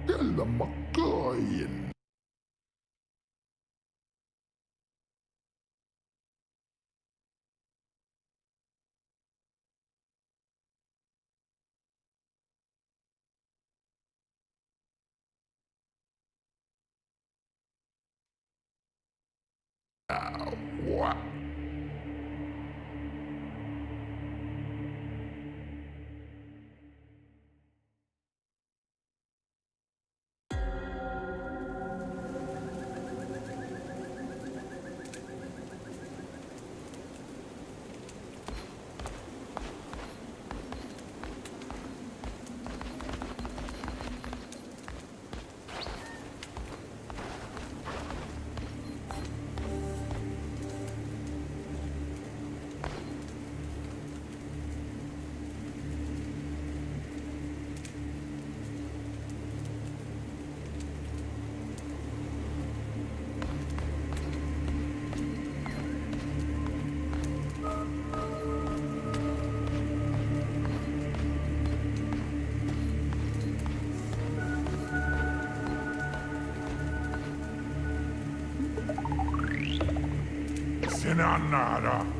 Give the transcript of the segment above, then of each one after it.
Quella McCoy. What? Se ne annara.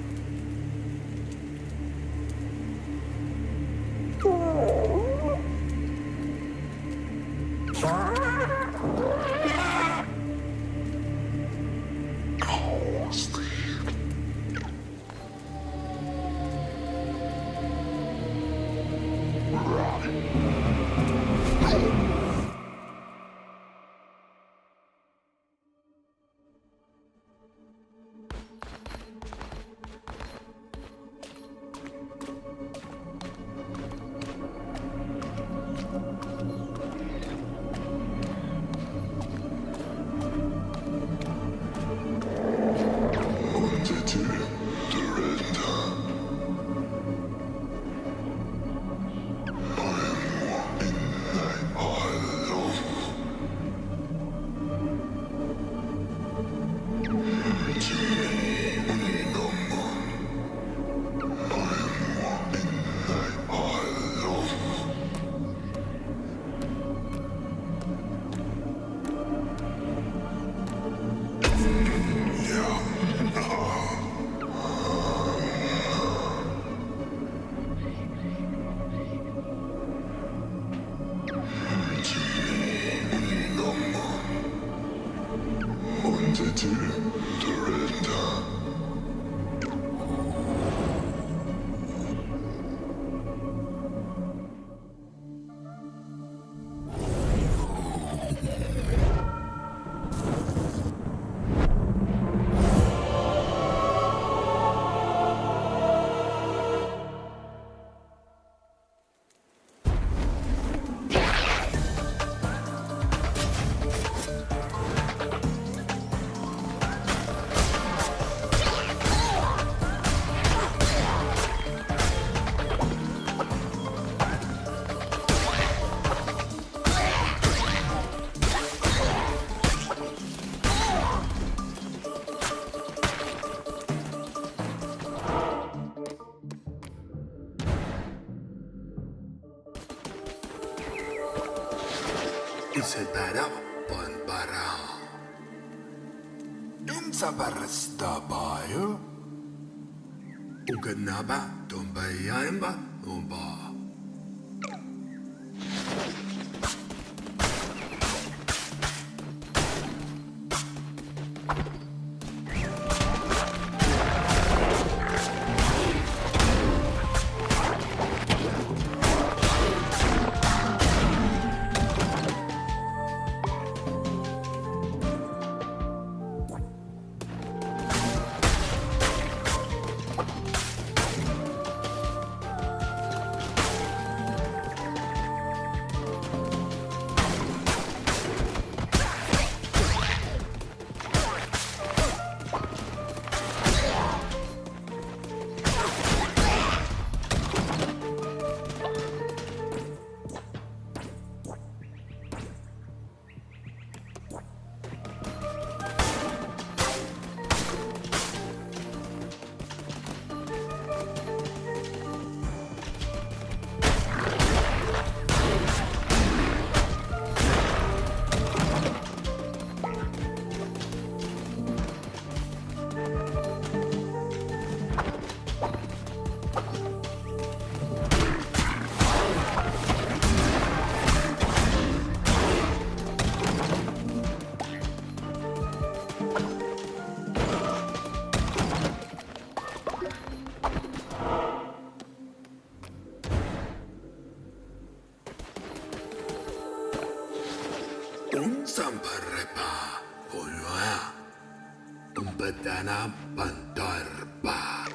Isepara Bonbara. Insabarasta bayo. Uganaba Tombayamba Umba. Sambarba, Uya, Umbadana Bandarba.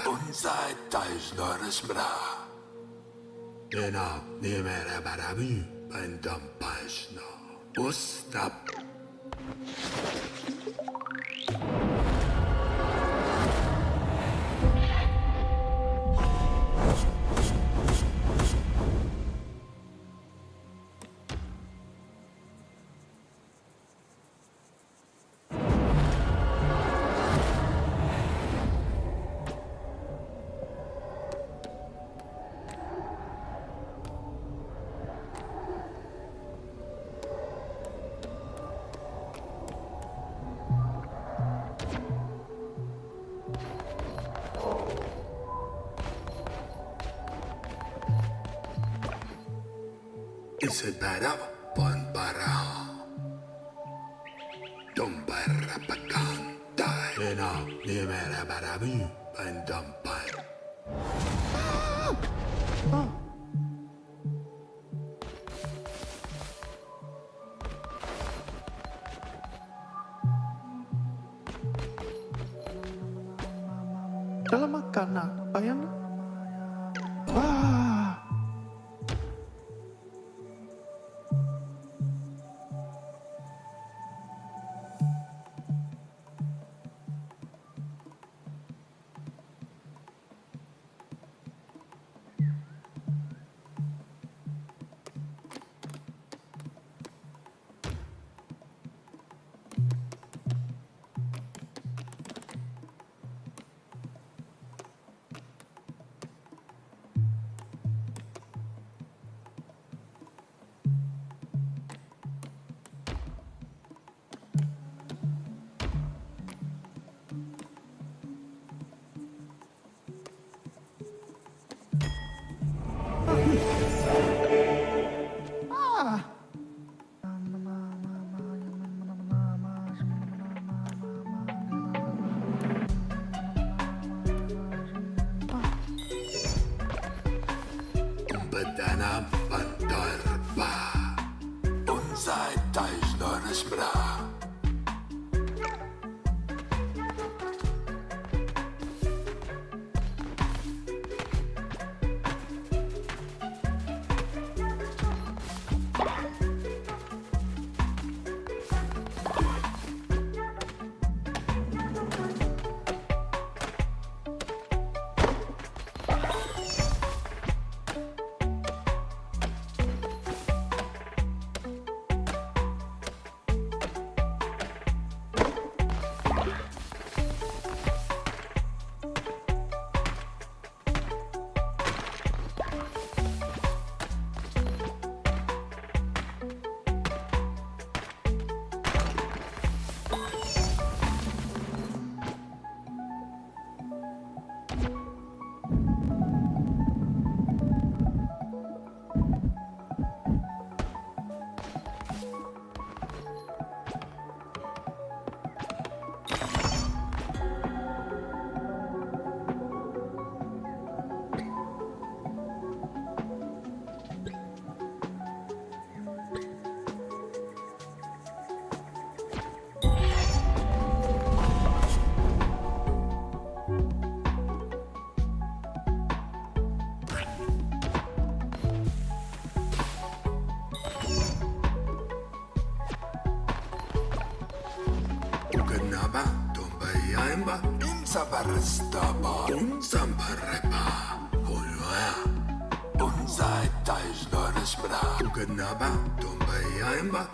Unser Teilschnores Bra. Genau, nimmer barabu, bandam paisno. Ustap. Isabara pon para. Dombara pakanta. Genau, nimmer barabu, bandam paisno. Dalam makanan, ayan. Wah. Badana Bandarba. Unser Teilschnores Bra. Tenaba, Tumbayaimba, Insabarastaba, Unsampareba, Huluya, Unsai Taisnorisbra, Uganaba, Tumbayaimba,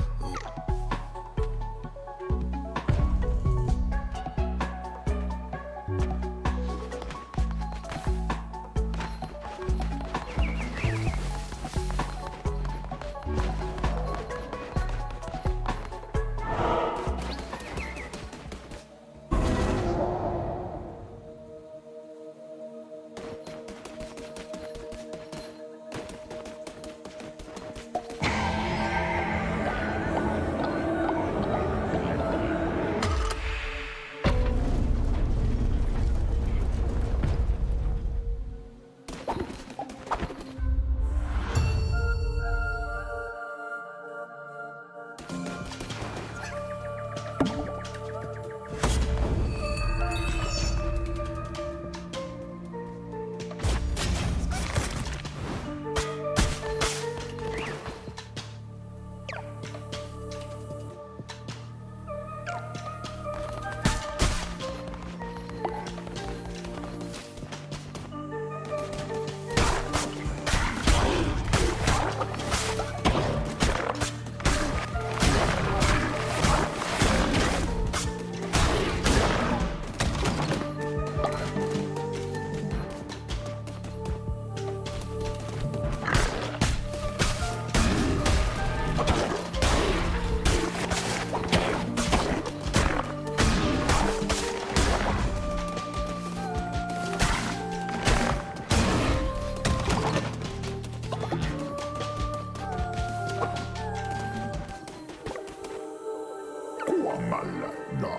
Kuamalana.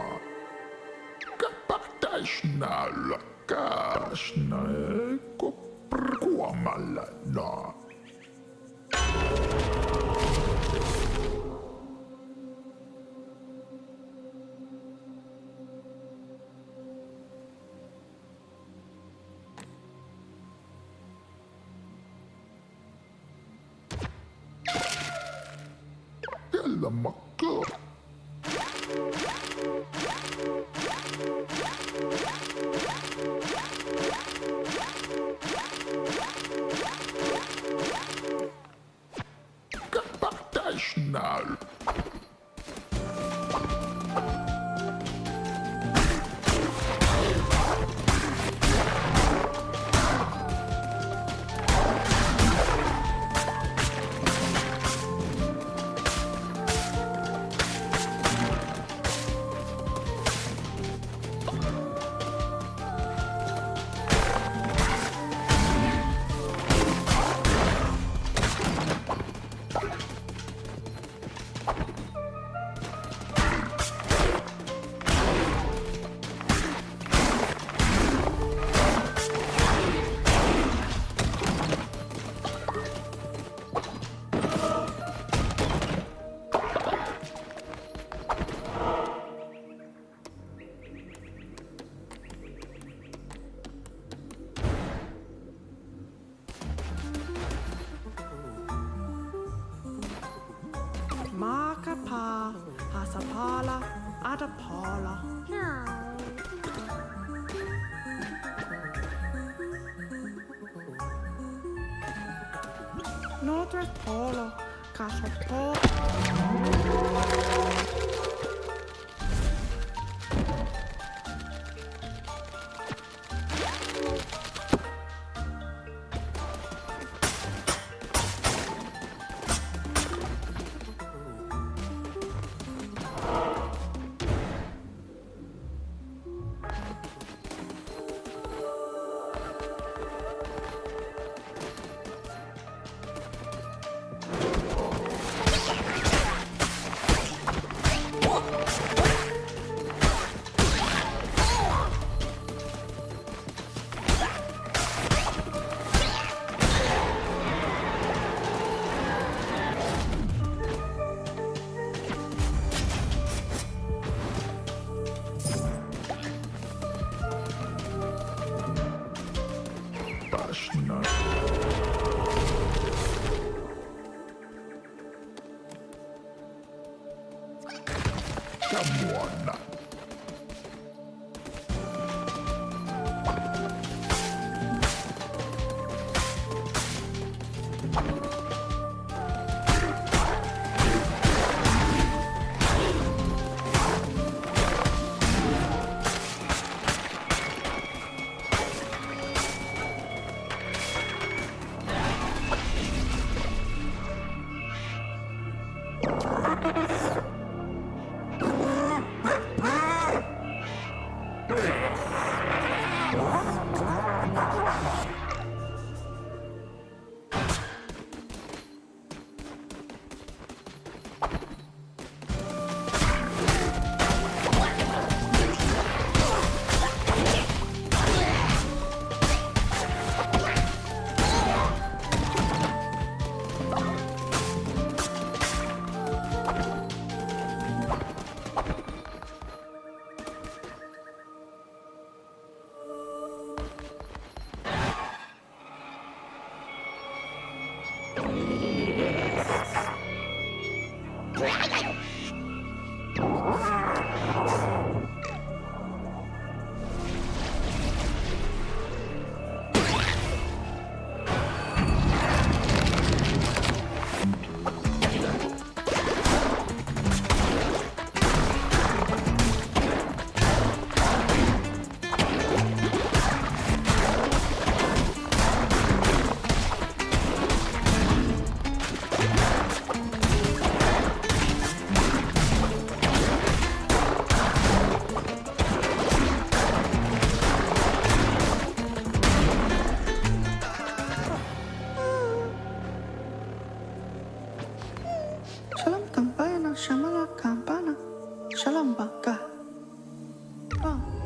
Kapaktaisnala. Kasnae. Kuamalana. Yalla makka. Kapaktaisnal. Makapa, Hasapala, Adapala. Northwest Polo, Casapolo. Pasna. Kamuana. Salambaka. Oh.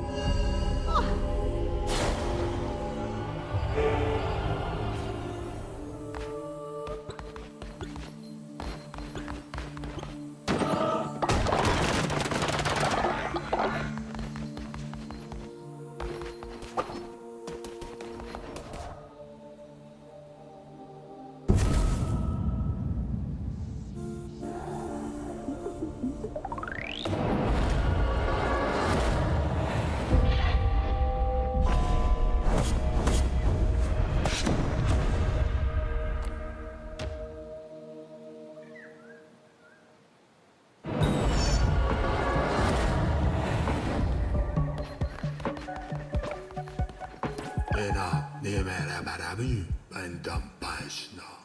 Enää nimellä märävy, bändän paisnaa.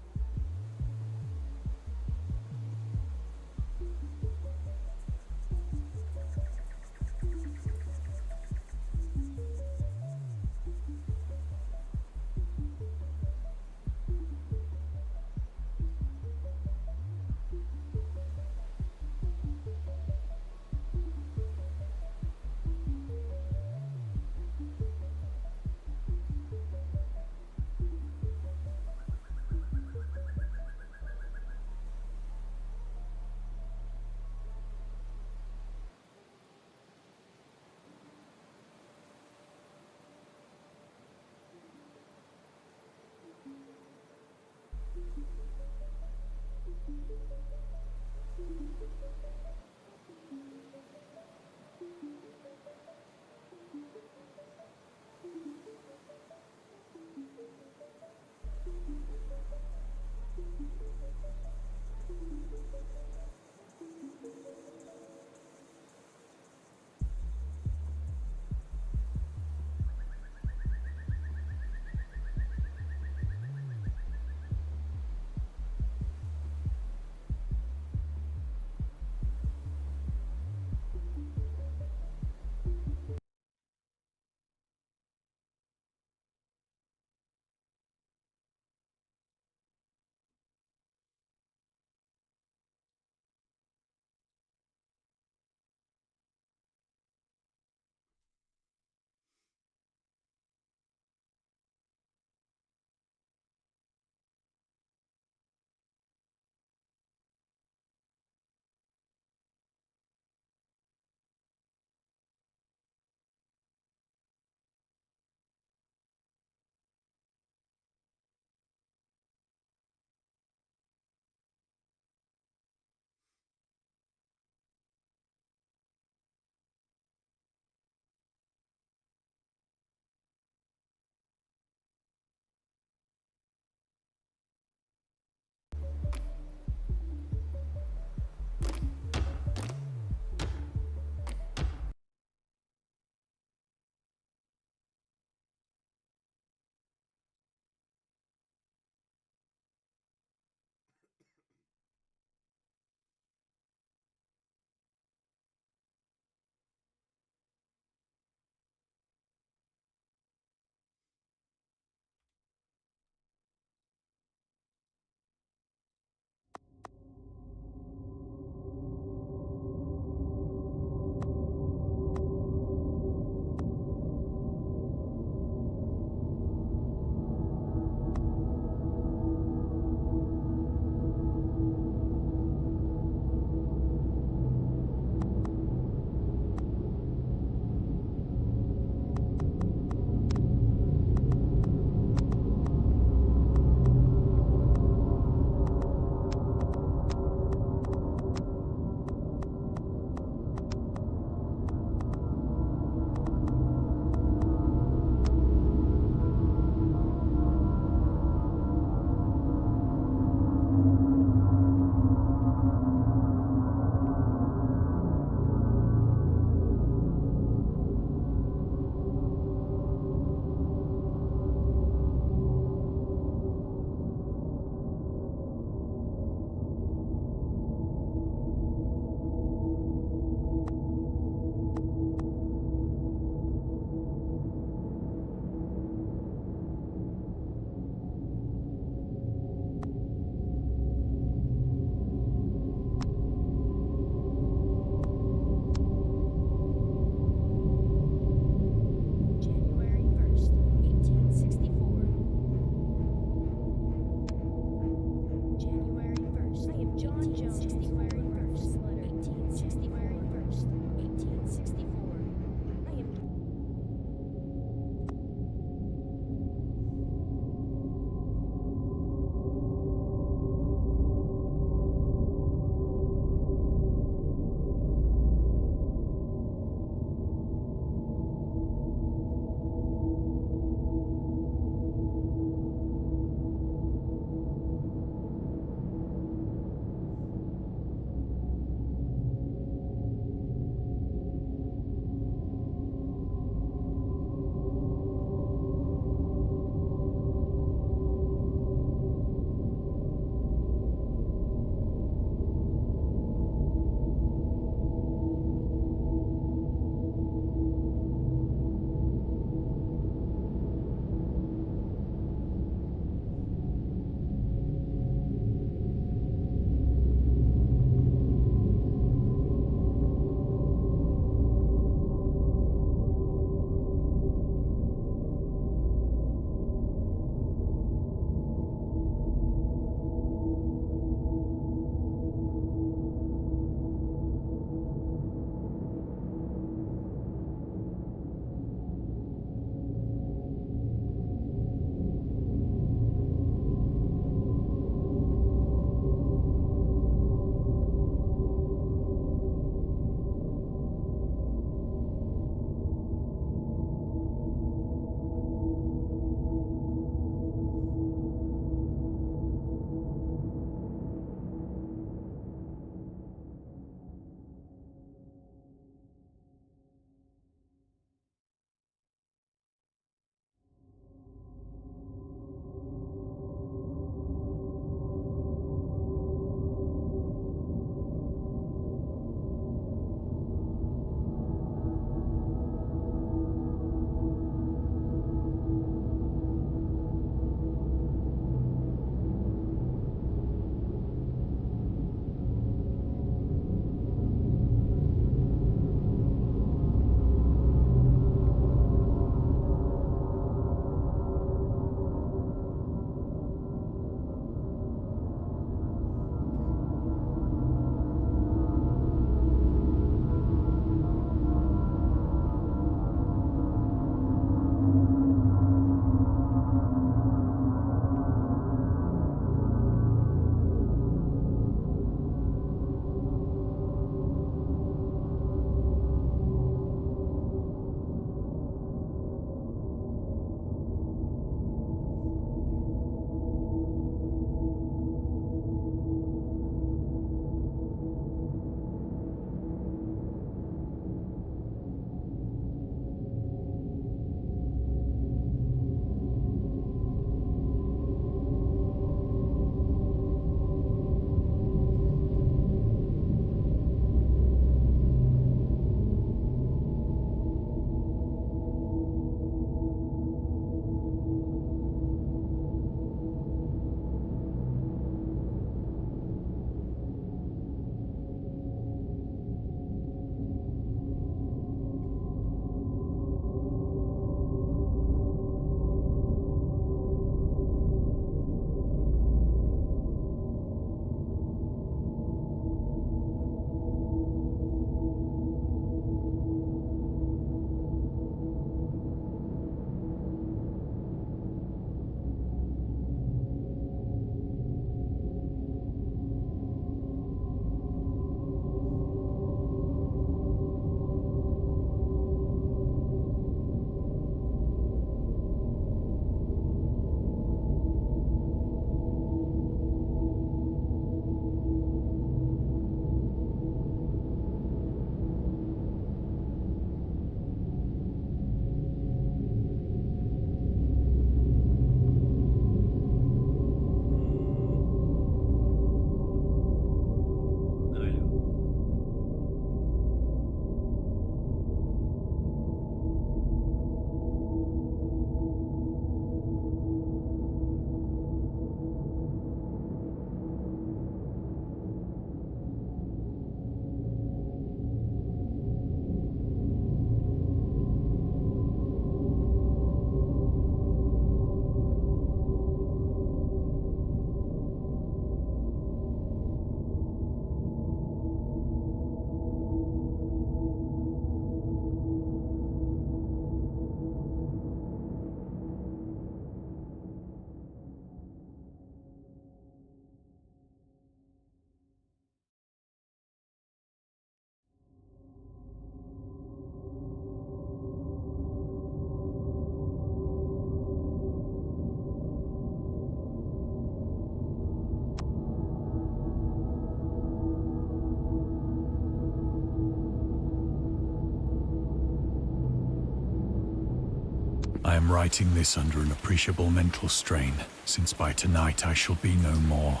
I am writing this under an appreciable mental strain, since by tonight I shall be no more.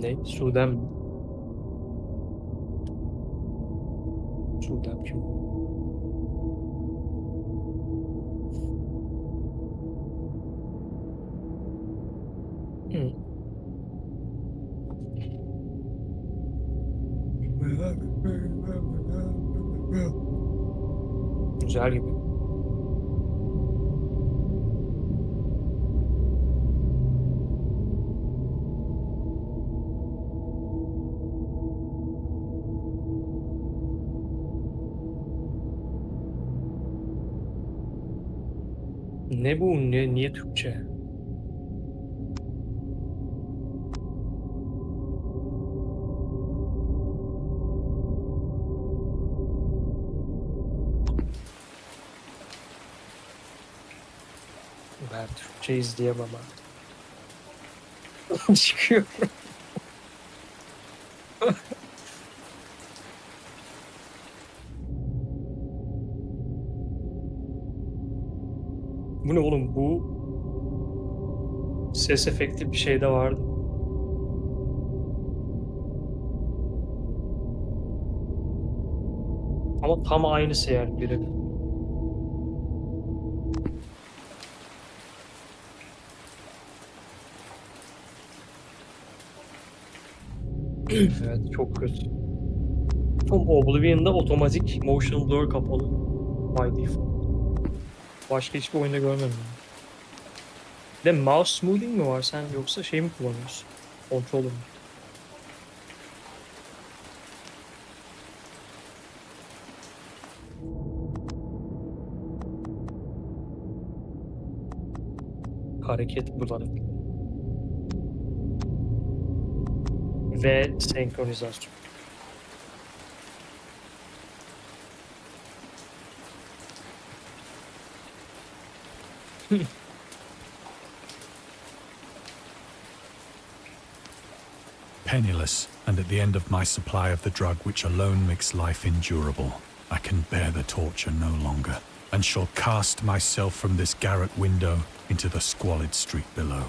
Ne? Sudem mi? Sudem kim? Hı. Güzel gibi. Ne bu? Niye Türkçe? Ben Türkçe izleyemem artık. Çıkıyor. Bu ne oğlum? Bu ses efekti bir şey de vardı. Ama tam aynısı yani biri. Evet, çok kötü. Oblivion'da otomatik motion blur kapalı by default. Başka hiçbir oyunda görmedim. Bir de mouse smoothing mi var sen yoksa şey mi kullanıyorsun? Controller mı? Hareket bulanık. Ve senkronizasyon. Penniless, and at the end of my supply of the drug which alone makes life endurable, I can bear the torture no longer, and shall cast myself from this garret window into the squalid street below.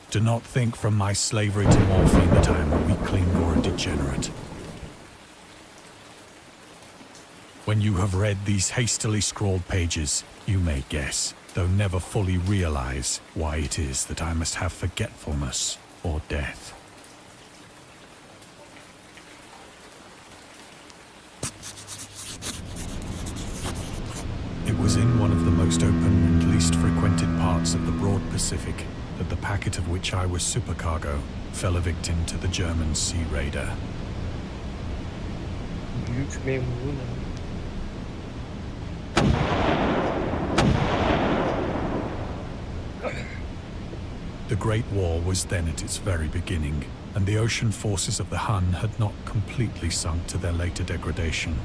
Do not think from my slavery to morphine that I am a weakling or a degenerate. When you have read these hastily scrawled pages, you may guess, though never fully realize, why it is that I must have forgetfulness or death. It was in one of the most open and least frequented parts of the broad Pacific that the packet of which I was supercargo fell a victim to the German sea raider. Büyük memuru ne? The Great War was then at its very beginning, and the ocean forces of the Hun had not completely sunk to their later degradation,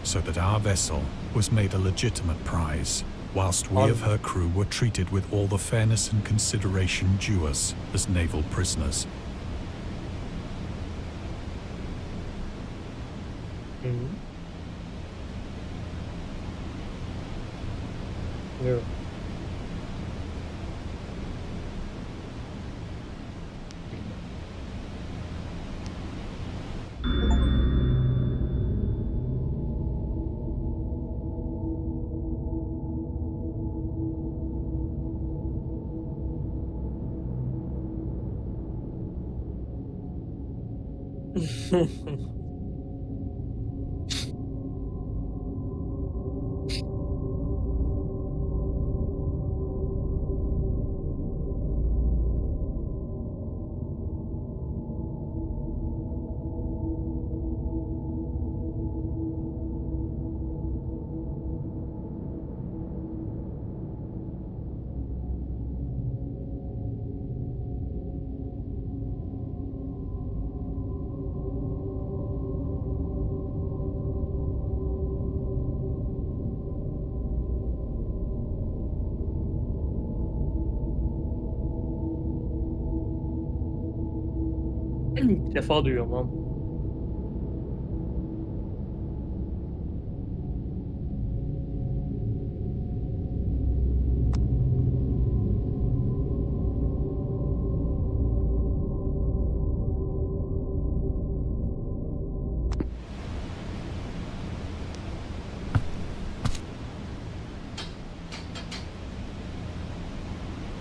so that our vessel was made a legitimate prize, whilst we of her crew were treated with all the fairness and consideration due us as naval prisoners. Yeah. İlk defa duyuyorum lan.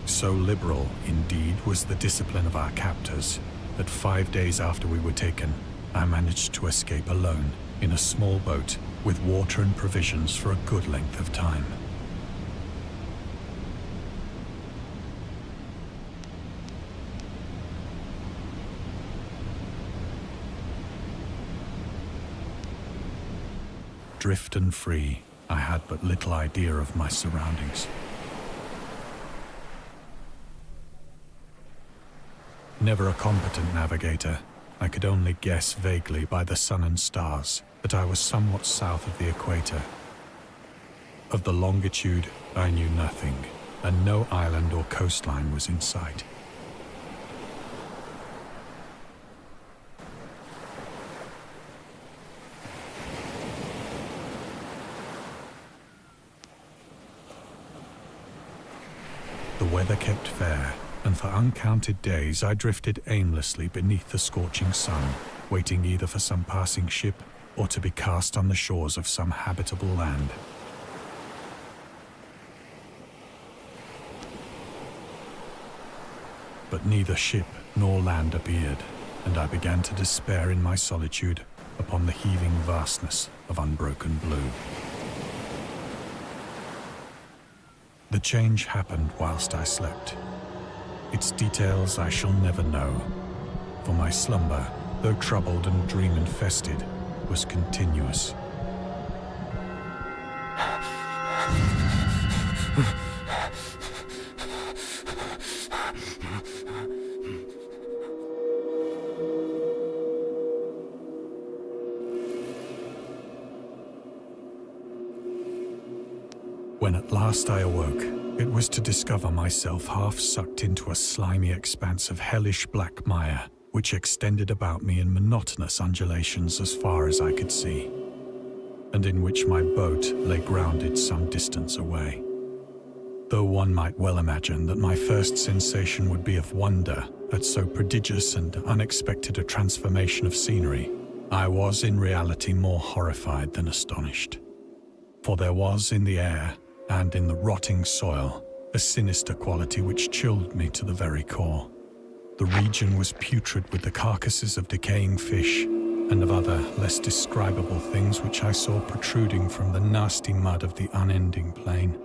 So liberal, indeed, was the discipline of our captors that 5 days after we were taken, I managed to escape alone in a small boat with water and provisions for a good length of time. Drift and free, I had but little idea of my surroundings. Never a competent navigator, I could only guess vaguely by the sun and stars that I was somewhat south of the equator. Of the longitude, I knew nothing, and no island or coastline was in sight. The weather kept fair, and for uncounted days I drifted aimlessly beneath the scorching sun, waiting either for some passing ship or to be cast on the shores of some habitable land. But neither ship nor land appeared, and I began to despair in my solitude upon the heaving vastness of unbroken blue. The change happened whilst I slept. Its details I shall never know, for my slumber, though troubled and dream-infested, was continuous. When at last I awoke, it was to discover myself half sucked into a slimy expanse of hellish black mire, which extended about me in monotonous undulations as far as I could see, and in which my boat lay grounded some distance away. Though one might well imagine that my first sensation would be of wonder at so prodigious and unexpected a transformation of scenery, I was in reality more horrified than astonished. For there was in the air, and in the rotting soil, a sinister quality which chilled me to the very core. The region was putrid with the carcasses of decaying fish and of other less describable things which I saw protruding from the nasty mud of the unending plain.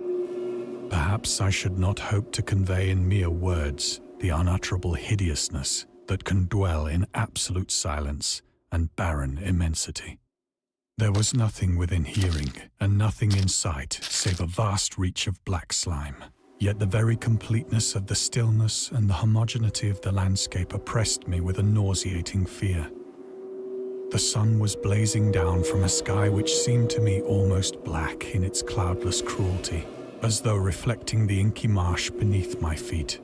Perhaps I should not hope to convey in mere words the unutterable hideousness that can dwell in absolute silence and barren immensity. There was nothing within hearing, and nothing in sight, save a vast reach of black slime. Yet the very completeness of the stillness and the homogeneity of the landscape oppressed me with a nauseating fear. The sun was blazing down from a sky which seemed to me almost black in its cloudless cruelty, as though reflecting the inky marsh beneath my feet.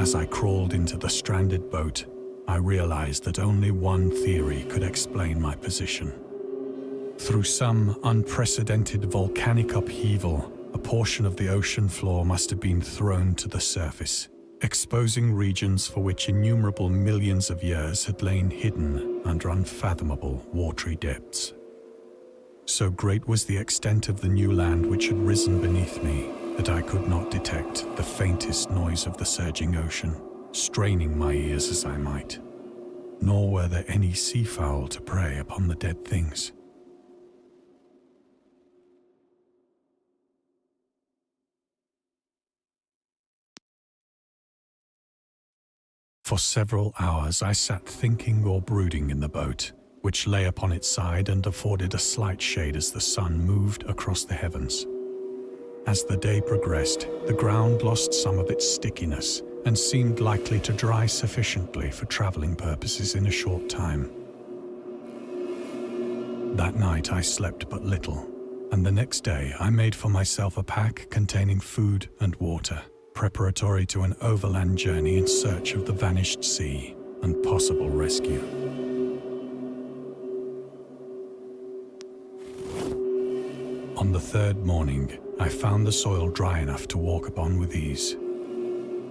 As I crawled into the stranded boat, I realized that only one theory could explain my position. Through some unprecedented volcanic upheaval, a portion of the ocean floor must have been thrown to the surface, exposing regions for which innumerable millions of years had lain hidden under unfathomable watery depths. So great was the extent of the new land which had risen beneath me that I could not detect the faintest noise of the surging ocean, straining my ears as I might. Nor were there any seafowl to prey upon the dead things. For several hours I sat thinking or brooding in the boat, which lay upon its side and afforded a slight shade as the sun moved across the heavens. As the day progressed, the ground lost some of its stickiness and seemed likely to dry sufficiently for traveling purposes in a short time. That night I slept but little, and the next day I made for myself a pack containing food and water, preparatory to an overland journey in search of the vanished sea and possible rescue. On the third morning, I found the soil dry enough to walk upon with ease.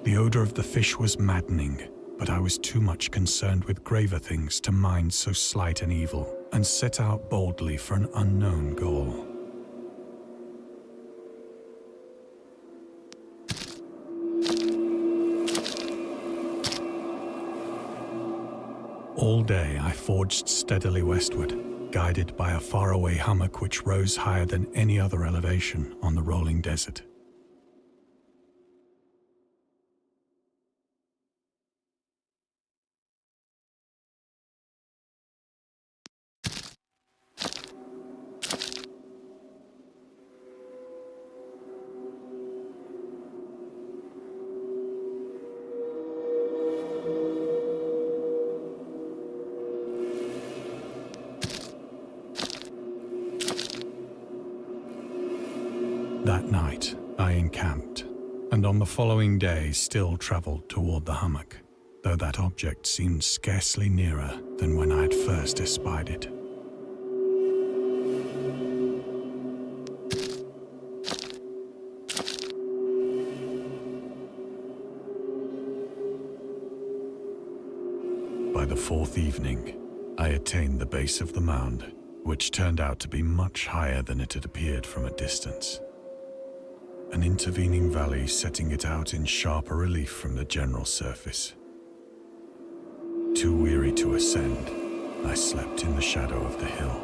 The odor of the fish was maddening, but I was too much concerned with graver things to mind so slight an evil, and set out boldly for an unknown goal. All day I forged steadily westward, guided by a faraway hummock which rose higher than any other elevation on the rolling desert. That night, I encamped, and on the following day still travelled toward the hummock, though that object seemed scarcely nearer than when I had first espied it. By the fourth evening, I attained the base of the mound, which turned out to be much higher than it had appeared from a distance. An intervening valley setting it out in sharper relief from the general surface. Too weary to ascend, I slept in the shadow of the hill.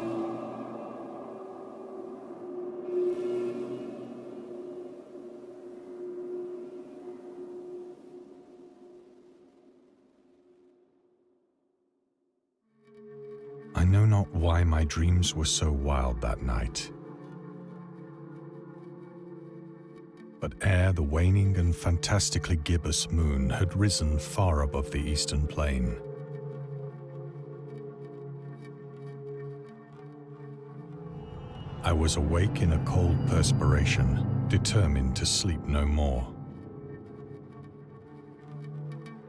I know not why my dreams were so wild that night. But ere the waning and fantastically gibbous moon had risen far above the eastern plain, I was awake in a cold perspiration, determined to sleep no more.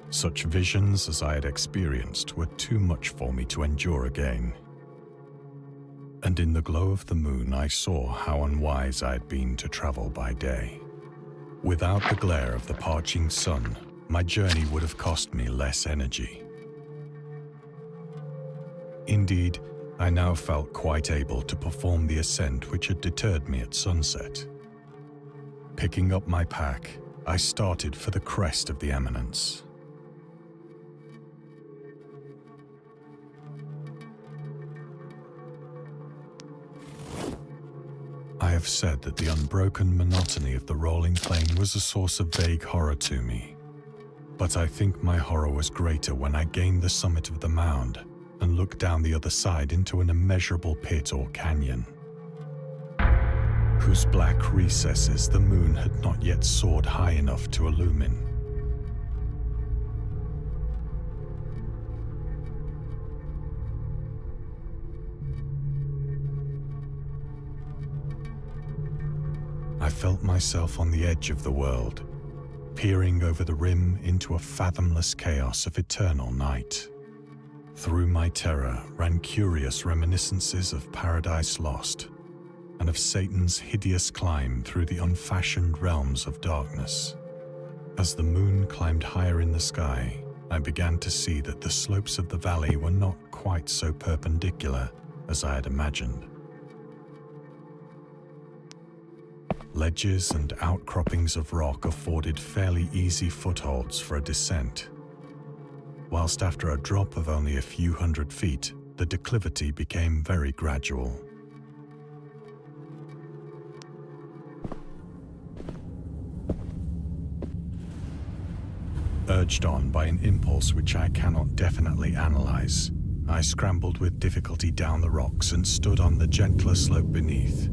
Such visions as I had experienced were too much for me to endure again. And in the glow of the moon I saw how unwise I had been to travel by day. Without the glare of the parching sun, my journey would have cost me less energy. Indeed, I now felt quite able to perform the ascent which had deterred me at sunset. Picking up my pack, I started for the crest of the eminence. I have said that the unbroken monotony of the rolling plain was a source of vague horror to me. But I think my horror was greater when I gained the summit of the mound and looked down the other side into an immeasurable pit or canyon, whose black recesses the moon had not yet soared high enough to illumine. I felt myself on the edge of the world, peering over the rim into a fathomless chaos of eternal night. Through my terror ran curious reminiscences of Paradise Lost, and of Satan's hideous climb through the unfashioned realms of darkness. As the moon climbed higher in the sky, I began to see that the slopes of the valley were not quite so perpendicular as I had imagined. Ledges and outcroppings of rock afforded fairly easy footholds for a descent, whilst after a drop of only a few hundred feet, the declivity became very gradual. Urged on by an impulse which I cannot definitely analyze, I scrambled with difficulty down the rocks and stood on the gentler slope beneath,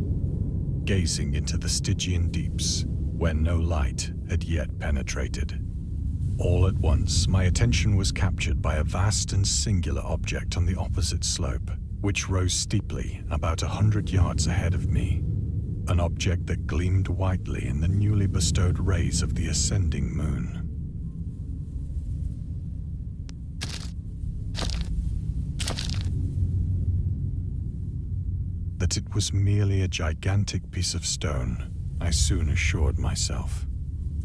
gazing into the Stygian deeps, where no light had yet penetrated. All at once, my attention was captured by a vast and singular object on the opposite slope, which rose steeply about 100 yards ahead of me, an object that gleamed whitely in the newly bestowed rays of the ascending moon. That it was merely a gigantic piece of stone, I soon assured myself,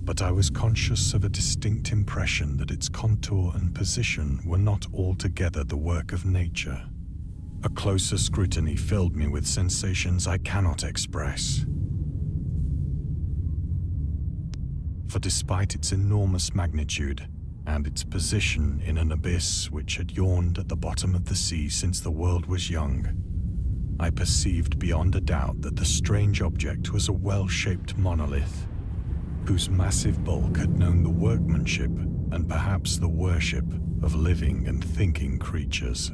but I was conscious of a distinct impression that its contour and position were not altogether the work of nature. A closer scrutiny filled me with sensations I cannot express. For despite its enormous magnitude and its position in an abyss which had yawned at the bottom of the sea since the world was young, I perceived beyond a doubt that the strange object was a well-shaped monolith, whose massive bulk had known the workmanship and perhaps the worship of living and thinking creatures.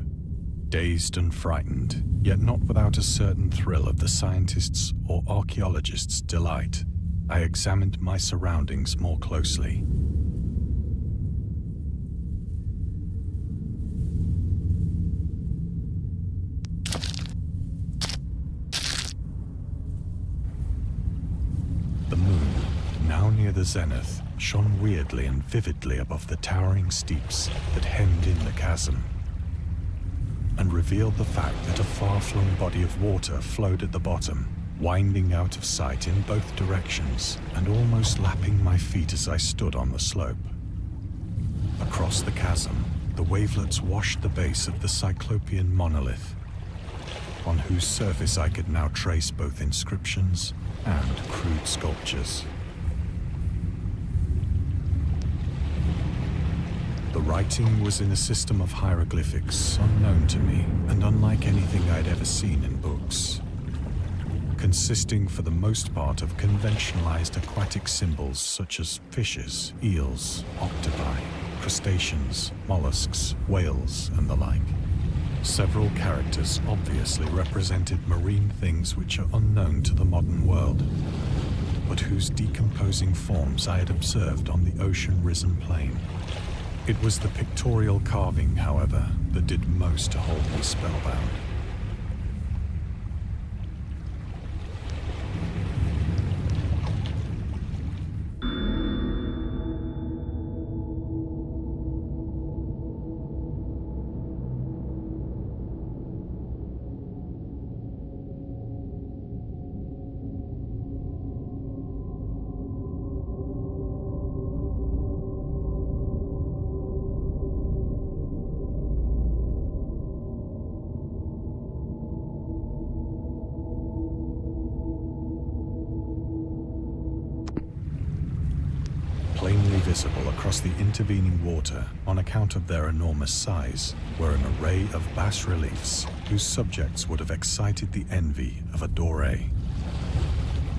Dazed and frightened, yet not without a certain thrill of the scientist's or archaeologist's delight, I examined my surroundings more closely. The moon, now near the zenith, shone weirdly and vividly above the towering steeps that hemmed in the chasm, and revealed the fact that a far-flung body of water flowed at the bottom, winding out of sight in both directions and almost lapping my feet as I stood on the slope. Across the chasm, the wavelets washed the base of the Cyclopean monolith, on whose surface I could now trace both inscriptions and crude sculptures. The writing was in a system of hieroglyphics unknown to me and unlike anything I'd ever seen in books, consisting for the most part of conventionalized aquatic symbols such as fishes, eels, octopi, crustaceans, mollusks, whales, and the like. Several characters obviously represented marine things which are unknown to the modern world, but whose decomposing forms I had observed on the ocean-risen plain. It was the pictorial carving, however, that did most to hold me spellbound. Plainly visible across the intervening water, on account of their enormous size, were an array of bas-reliefs whose subjects would have excited the envy of a Doré.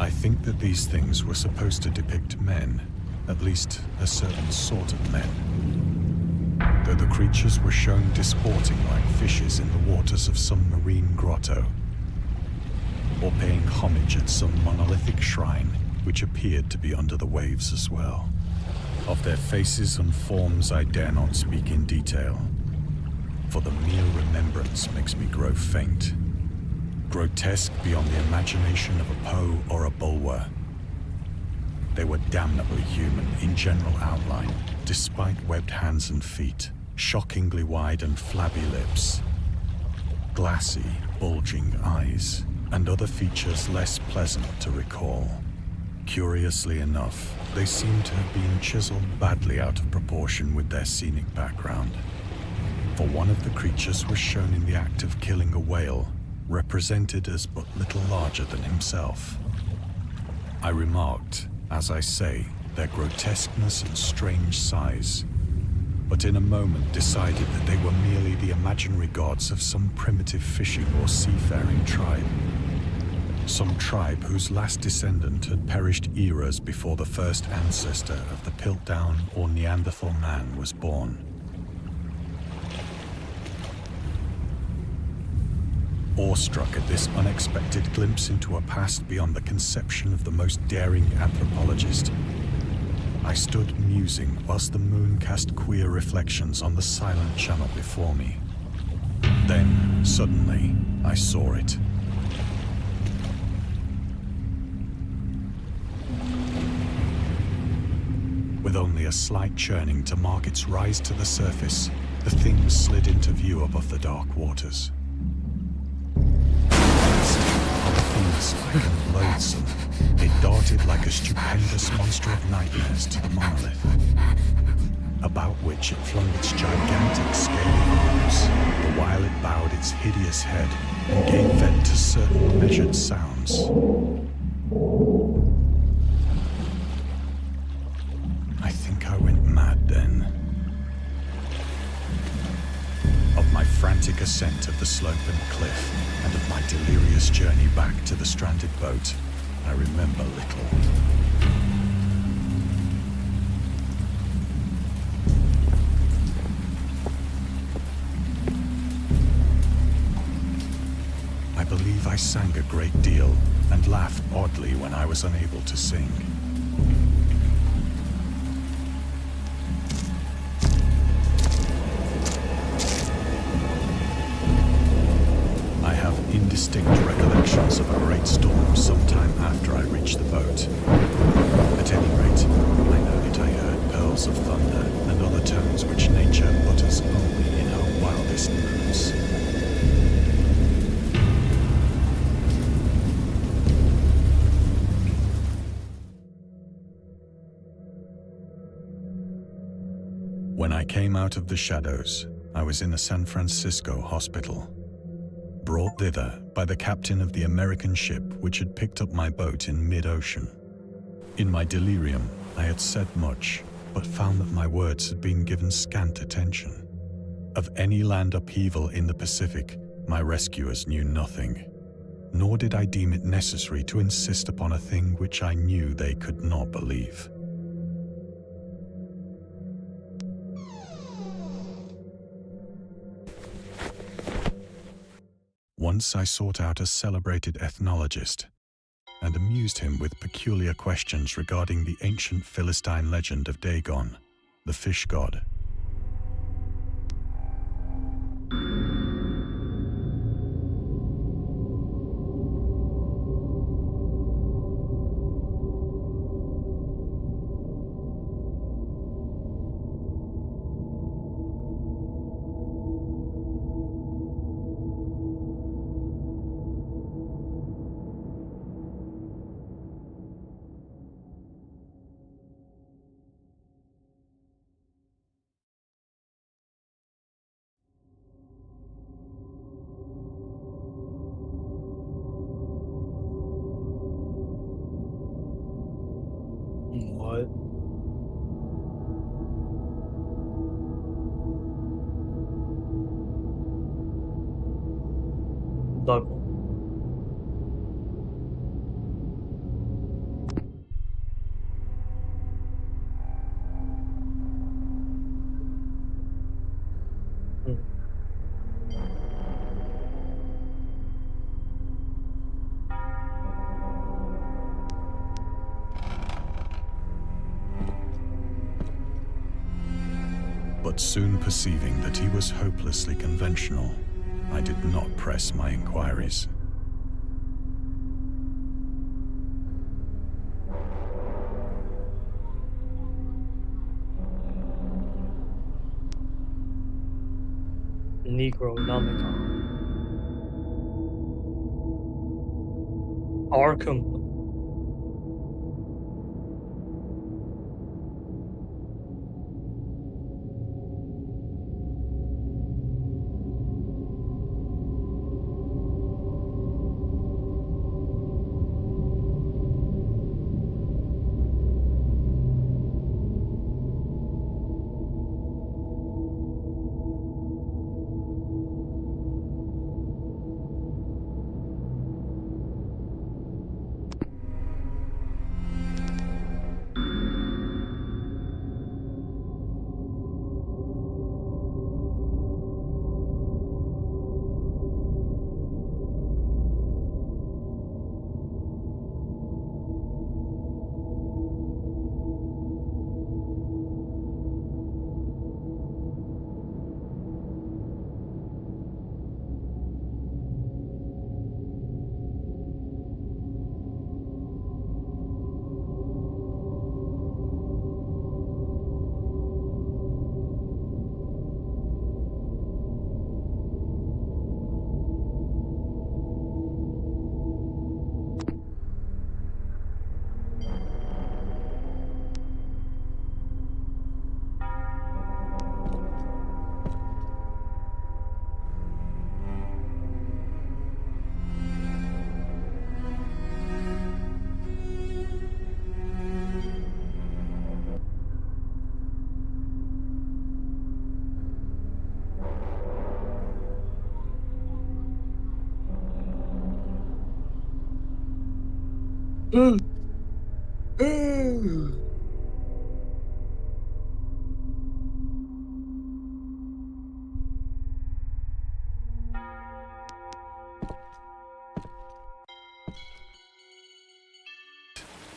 I think that these things were supposed to depict men, at least a certain sort of men, though the creatures were shown disporting like fishes in the waters of some marine grotto, or paying homage at some monolithic shrine which appeared to be under the waves as well. Of their faces and forms I dare not speak in detail, for the mere remembrance makes me grow faint. Grotesque beyond the imagination of a Poe or a Bulwer. They were damnably human in general outline, despite webbed hands and feet, shockingly wide and flabby lips, glassy, bulging eyes, and other features less pleasant to recall. Curiously enough, they seem to have been chiseled badly out of proportion with their scenic background, for one of the creatures was shown in the act of killing a whale, represented as but little larger than himself. I remarked, as I say, their grotesqueness and strange size, but in a moment decided that they were merely the imaginary gods of some primitive fishing or seafaring tribe. Some tribe whose last descendant had perished eras before the first ancestor of the Piltdown or Neanderthal man was born. Awestruck at this unexpected glimpse into a past beyond the conception of the most daring anthropologist, I stood musing whilst the moon cast queer reflections on the silent channel before me. Then, suddenly, I saw it. With only a slight churning to mark its rise to the surface, the thing slid into view above the dark waters. Polyphemus-like and loathsome, it darted like a stupendous monster of nightmares to the monolith, about which it flung its gigantic scaly arms, the while it bowed its hideous head and gave vent to certain measured sounds. I think I went mad then. Of my frantic ascent of the slope and cliff, and of my delirious journey back to the stranded boat, I remember little. I believe I sang a great deal and laughed oddly when I was unable to sing. I have indistinct recollections of a great storm sometime after I reached the boat. At any rate, I know that I heard pearls of thunder and other tones which nature utters only in her wildest moods. When I came out of the shadows, I was in a San Francisco hospital, brought thither by the captain of the American ship which had picked up my boat in mid-ocean. In my delirium, I had said much, but found that my words had been given scant attention. Of any land upheaval in the Pacific, my rescuers knew nothing, nor did I deem it necessary to insist upon a thing which I knew they could not believe. Once I sought out a celebrated ethnologist and amused him with peculiar questions regarding the ancient Philistine legend of Dagon, the fish god. What? Dagon. Hmm. But soon perceiving that he was hopelessly conventional, I did not press my inquiries. Negronomicon. Arkham.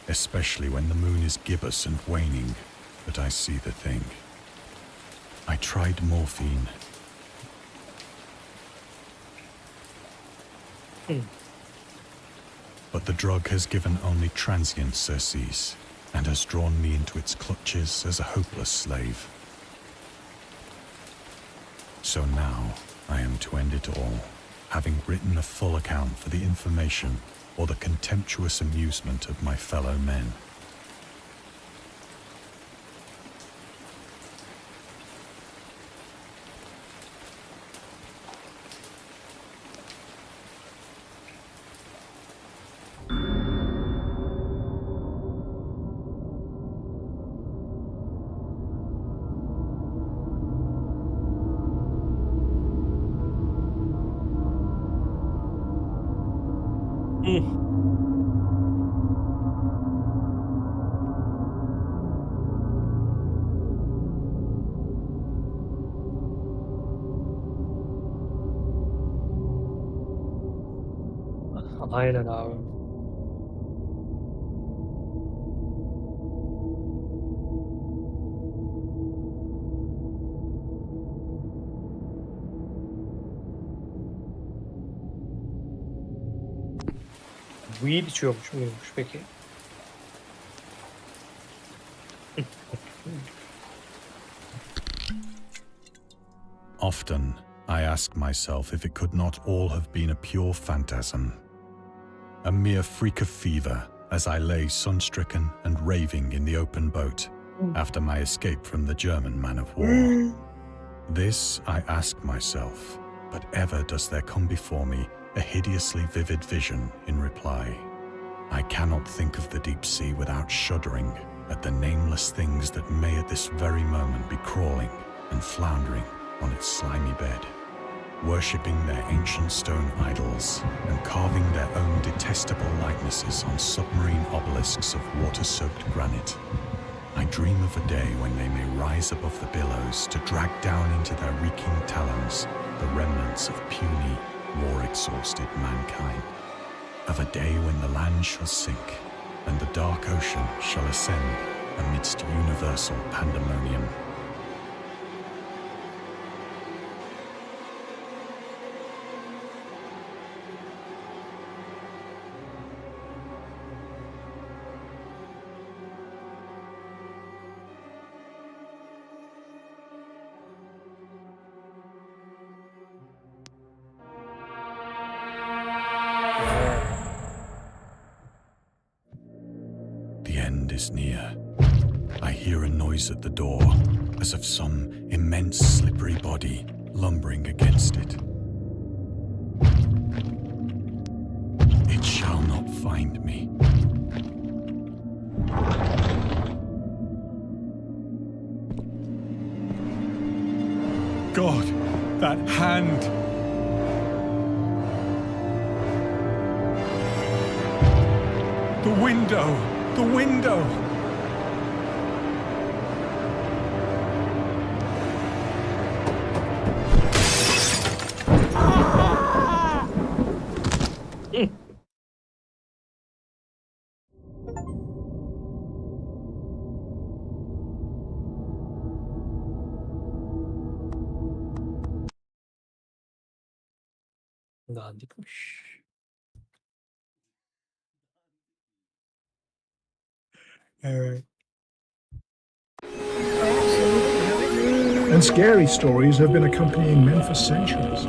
Especially when the moon is gibbous and waning, that I see the thing. I tried morphine. But the drug has given only transient surcease, and has drawn me into its clutches as a hopeless slave. So now I am to end it all, having written a full account for the information or the contemptuous amusement of my fellow men. Aynen abi. Weed içiyormuş muymuş peki? Often, I ask myself if it could not all have been a pure phantasm. A mere freak of fever as I lay sun-stricken and raving in the open boat after my escape from the German man of war. This I ask myself, but ever does there come before me a hideously vivid vision in reply. I cannot think of the deep sea without shuddering at the nameless things that may at this very moment be crawling and floundering on its slimy bed, worshipping their ancient stone idols and carving their own detestable likenesses on submarine obelisks of water-soaked granite. I dream of a day when they may rise above the billows to drag down into their reeking talons the remnants of puny, war-exhausted mankind. Of a day when the land shall sink and the dark ocean shall ascend amidst universal pandemonium. The end is near. I hear a noise at the door, as of some immense slippery body lumbering against it. It shall not find me. God, that hand! The window! The window! Dandikmiş. Evet. And scary stories have been accompanying men for centuries.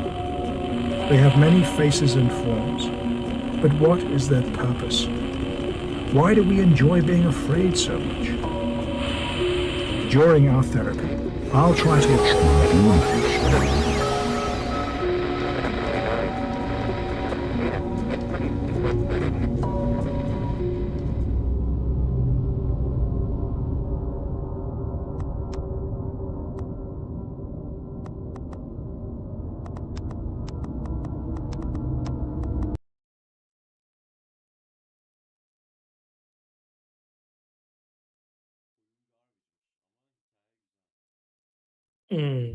They have many faces and forms. But what is their purpose? Why do we enjoy being afraid so much? During our therapy, I'll try to Hmm.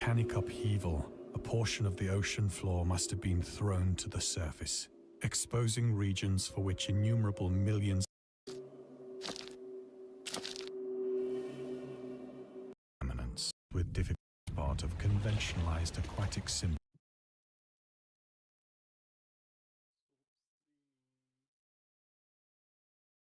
Volcanic upheaval, a portion of the ocean floor must have been thrown to the surface, exposing regions for which innumerable millions eminence with difficult part of conventionalized aquatic symbols.